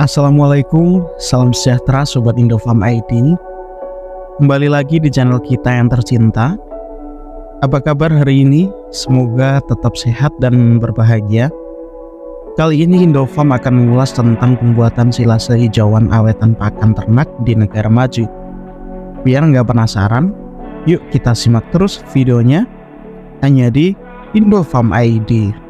Assalamualaikum, salam sejahtera Sobat Indofarm ID. Kembali lagi di channel kita yang tercinta. Apa kabar hari ini? Semoga tetap sehat dan berbahagia. Kali ini Indofarm akan mengulas tentang pembuatan silase hijauan awetan pakan ternak di negara maju. Biar nggak penasaran, yuk kita simak terus videonya hanya di Indofarm ID.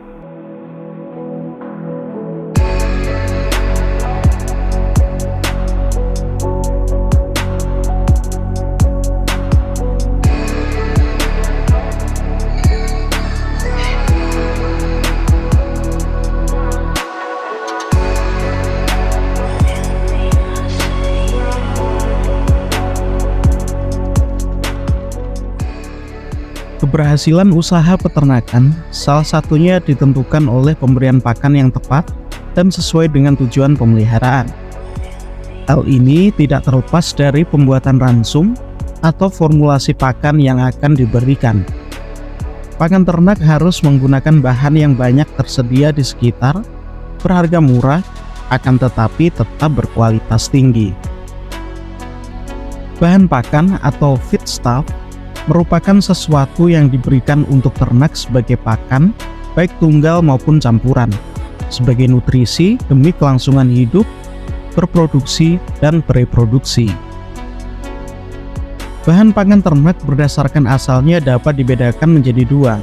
Keberhasilan usaha peternakan salah satunya ditentukan oleh pemberian pakan yang tepat dan sesuai dengan tujuan pemeliharaan. Hal ini tidak terlepas dari pembuatan ransum atau formulasi pakan yang akan diberikan. Pakan ternak harus menggunakan bahan yang banyak tersedia di sekitar, berharga murah, akan tetapi tetap berkualitas tinggi. Bahan pakan atau feedstuff merupakan sesuatu yang diberikan untuk ternak sebagai pakan, baik tunggal maupun campuran, sebagai nutrisi demi kelangsungan hidup, berproduksi, dan bereproduksi. Bahan pakan ternak berdasarkan asalnya dapat dibedakan menjadi dua,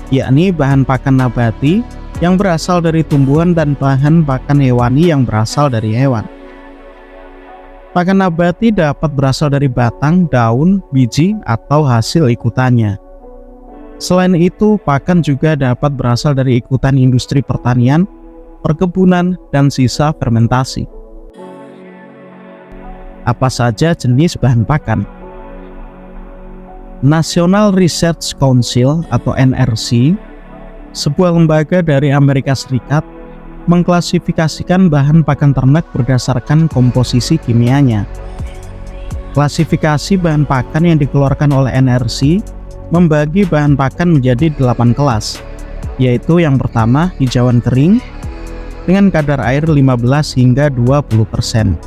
yakni bahan pakan nabati yang berasal dari tumbuhan dan bahan pakan hewani yang berasal dari hewan. Pakan nabati dapat berasal dari batang, daun, biji, atau hasil ikutannya. Selain itu, pakan juga dapat berasal dari ikutan industri pertanian, perkebunan, dan sisa fermentasi. Apa saja jenis bahan pakan? National Research Council atau NRC, sebuah lembaga dari Amerika Serikat, mengklasifikasikan bahan pakan ternak berdasarkan komposisi kimianya. Klasifikasi bahan pakan yang dikeluarkan oleh NRC membagi bahan pakan menjadi 8 kelas, yaitu yang pertama hijauan kering dengan kadar air 15 hingga 20%.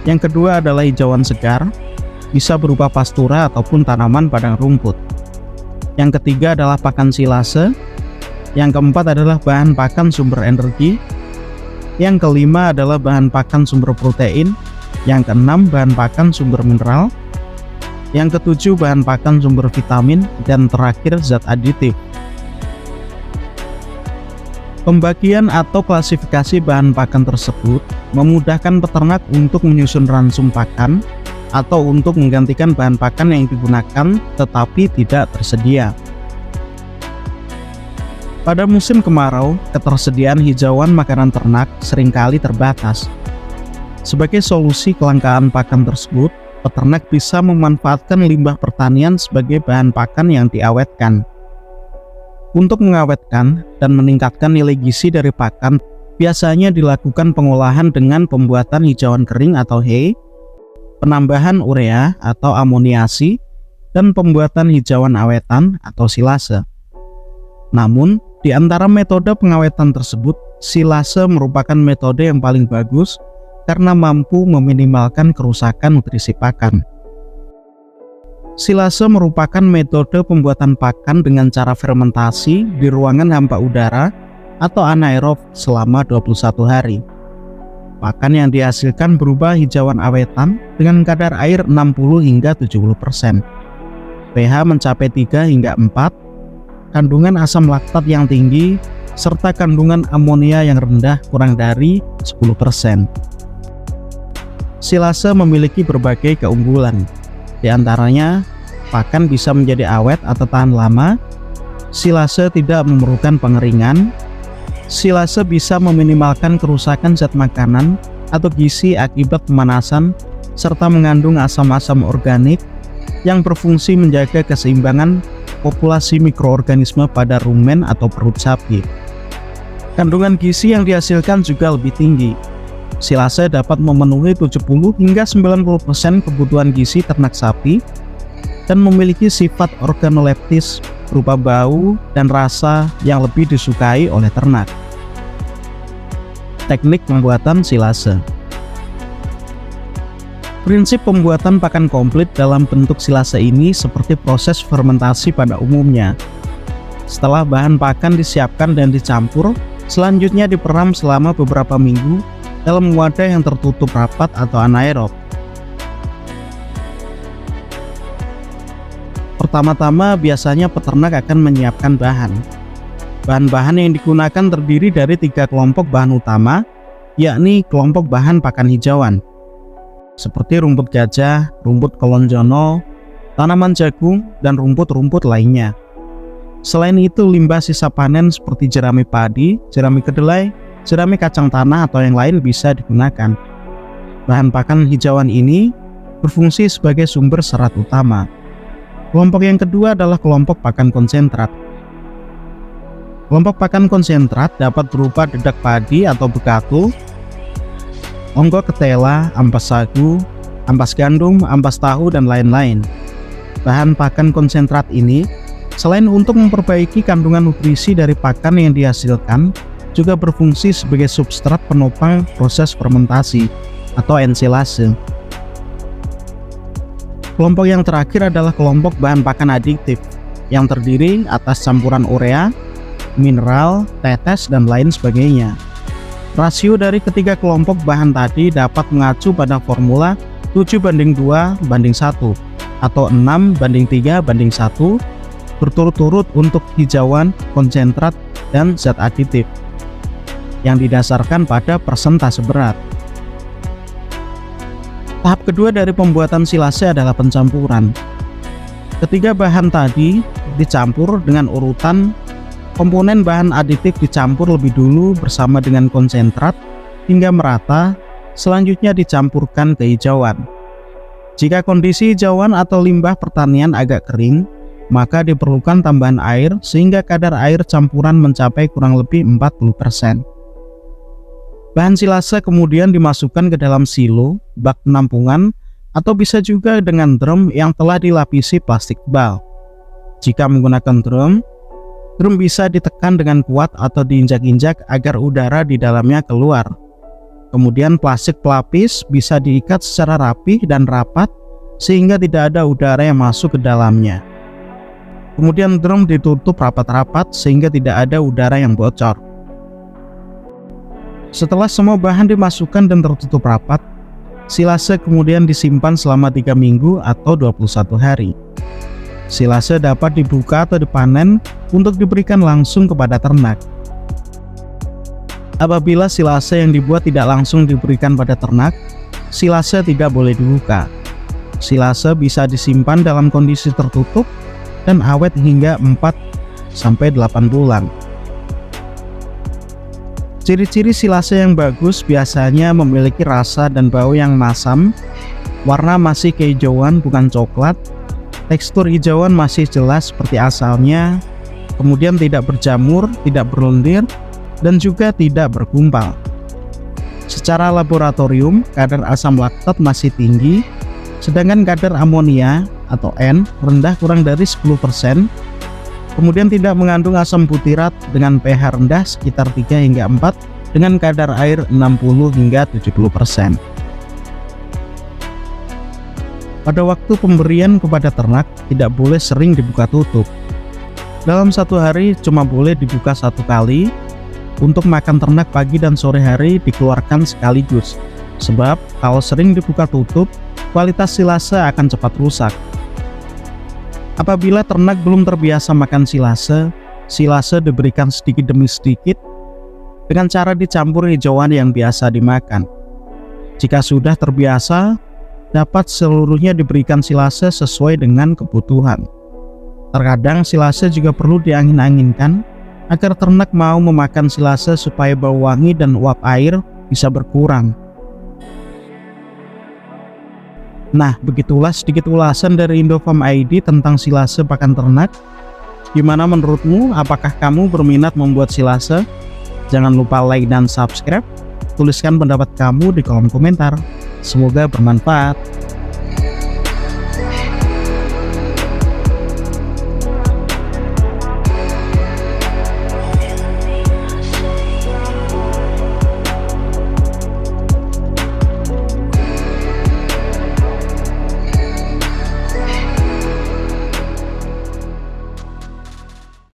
Yang kedua adalah hijauan segar, bisa berupa pastura ataupun tanaman padang rumput. Yang ketiga adalah pakan silase. Yang keempat adalah bahan pakan sumber energi. Yang kelima adalah bahan pakan sumber protein. Yang keenam bahan pakan sumber mineral. Yang ketujuh bahan pakan sumber vitamin. Dan terakhir zat aditif. Pembagian atau klasifikasi bahan pakan tersebut memudahkan peternak untuk menyusun ransum pakan atau untuk menggantikan bahan pakan yang digunakan tetapi tidak tersedia. Pada musim kemarau, ketersediaan hijauan makanan ternak seringkali terbatas. Sebagai solusi kelangkaan pakan tersebut, peternak bisa memanfaatkan limbah pertanian sebagai bahan pakan yang diawetkan. Untuk mengawetkan dan meningkatkan nilai gizi dari pakan, biasanya dilakukan pengolahan dengan pembuatan hijauan kering atau hay, penambahan urea atau amoniasi, dan pembuatan hijauan awetan atau silase. Namun, di antara metode pengawetan tersebut, silase merupakan metode yang paling bagus karena mampu meminimalkan kerusakan nutrisi pakan. Silase merupakan metode pembuatan pakan dengan cara fermentasi di ruangan hampa udara atau anaerob selama 21 hari. Pakan yang dihasilkan berubah hijauan awetan dengan kadar air 60 hingga 70%. pH mencapai 3 hingga 4, kandungan asam laktat yang tinggi, serta kandungan amonia yang rendah kurang dari 10%. Silase memiliki berbagai keunggulan. Di antaranya, pakan bisa menjadi awet atau tahan lama, silase tidak memerlukan pengeringan, silase bisa meminimalkan kerusakan zat makanan atau gizi akibat pemanasan, serta mengandung asam-asam organik yang berfungsi menjaga keseimbangan populasi mikroorganisme pada rumen atau perut sapi. Kandungan gizi yang dihasilkan juga lebih tinggi. Silase dapat memenuhi 70 hingga 90% kebutuhan gizi ternak sapi dan memiliki sifat organoleptis berupa bau dan rasa yang lebih disukai oleh ternak. Teknik pembuatan silase. Prinsip pembuatan pakan komplit dalam bentuk silase ini seperti proses fermentasi pada umumnya. Setelah bahan pakan disiapkan dan dicampur, selanjutnya diperam selama beberapa minggu dalam wadah yang tertutup rapat atau anaerob. Pertama-tama biasanya peternak akan menyiapkan bahan. Bahan-bahan yang digunakan terdiri dari 3 kelompok bahan utama, yakni kelompok bahan pakan hijauan, seperti rumput gajah, rumput kolonjono, tanaman jagung, dan rumput-rumput lainnya. Selain itu, limbah sisa panen seperti jerami padi, jerami kedelai, jerami kacang tanah, atau yang lain bisa digunakan. Bahan pakan hijauan ini berfungsi sebagai sumber serat utama. Kelompok yang kedua adalah kelompok pakan konsentrat. Kelompok pakan konsentrat dapat berupa dedak padi atau bekatu, onggo ketela, ampas sagu, ampas gandum, ampas tahu, dan lain-lain. Bahan pakan konsentrat ini selain untuk memperbaiki kandungan nutrisi dari pakan yang dihasilkan, juga berfungsi sebagai substrat penopang proses fermentasi atau ensilase. Kelompok yang terakhir adalah kelompok bahan pakan adiktif yang terdiri atas campuran urea, mineral, tetes, dan lain sebagainya. Rasio dari ketiga kelompok bahan tadi dapat mengacu pada formula 7:2:1 atau 6:3:1 berturut-turut untuk hijauan, konsentrat, dan zat aditif yang didasarkan pada persentase berat. Tahap kedua dari pembuatan silase adalah pencampuran. Ketiga bahan tadi dicampur dengan urutan. Komponen bahan aditif dicampur lebih dulu bersama dengan konsentrat hingga merata, selanjutnya dicampurkan ke hijauan. Jika kondisi hijauan atau limbah pertanian agak kering, maka diperlukan tambahan air sehingga kadar air campuran mencapai kurang lebih 40%. Bahan silase kemudian dimasukkan ke dalam silo, bak penampungan, atau bisa juga dengan drum yang telah dilapisi plastik tebal. Jika menggunakan drum bisa ditekan dengan kuat atau diinjak-injak agar udara di dalamnya keluar. Kemudian plastik pelapis bisa diikat secara rapi dan rapat sehingga tidak ada udara yang masuk ke dalamnya. Kemudian drum ditutup rapat-rapat sehingga tidak ada udara yang bocor. Setelah semua bahan dimasukkan dan tertutup rapat, silase kemudian disimpan selama 3 minggu atau 21 hari. Silase dapat dibuka atau dipanen untuk diberikan langsung kepada ternak. Apabila silase yang dibuat tidak langsung diberikan pada ternak, silase tidak boleh dibuka. Silase bisa disimpan dalam kondisi tertutup dan awet hingga 4-8 bulan. Ciri-ciri silase yang bagus biasanya memiliki rasa dan bau yang masam, warna masih kehijauan bukan coklat, tekstur hijauan masih jelas seperti asalnya, kemudian tidak berjamur, tidak berlendir, dan juga tidak bergumpal. Secara laboratorium, kadar asam laktat masih tinggi, sedangkan kadar amonia atau N rendah kurang dari 10%, kemudian tidak mengandung asam butirat dengan pH rendah sekitar 3 hingga 4 dengan kadar air 60 hingga 70%. Pada waktu pemberian kepada ternak tidak boleh sering dibuka tutup. Dalam satu hari cuma boleh dibuka 1 kali. Untuk makan ternak pagi dan sore hari dikeluarkan sekaligus. Sebab kalau sering dibuka tutup, kualitas silase akan cepat rusak. Apabila ternak belum terbiasa makan silase, silase diberikan sedikit demi sedikit dengan cara dicampur hijauan yang biasa dimakan. Jika sudah terbiasa, dapat seluruhnya diberikan silase sesuai dengan kebutuhan. Terkadang silase juga perlu diangin-anginkan agar ternak mau memakan silase supaya bau wangi dan uap air bisa berkurang. Nah, begitulah sedikit ulasan dari Indofarm ID tentang silase pakan ternak. Gimana menurutmu? Apakah kamu berminat membuat silase? Jangan lupa like dan subscribe. Tuliskan pendapat kamu di kolom komentar. Semoga bermanfaat.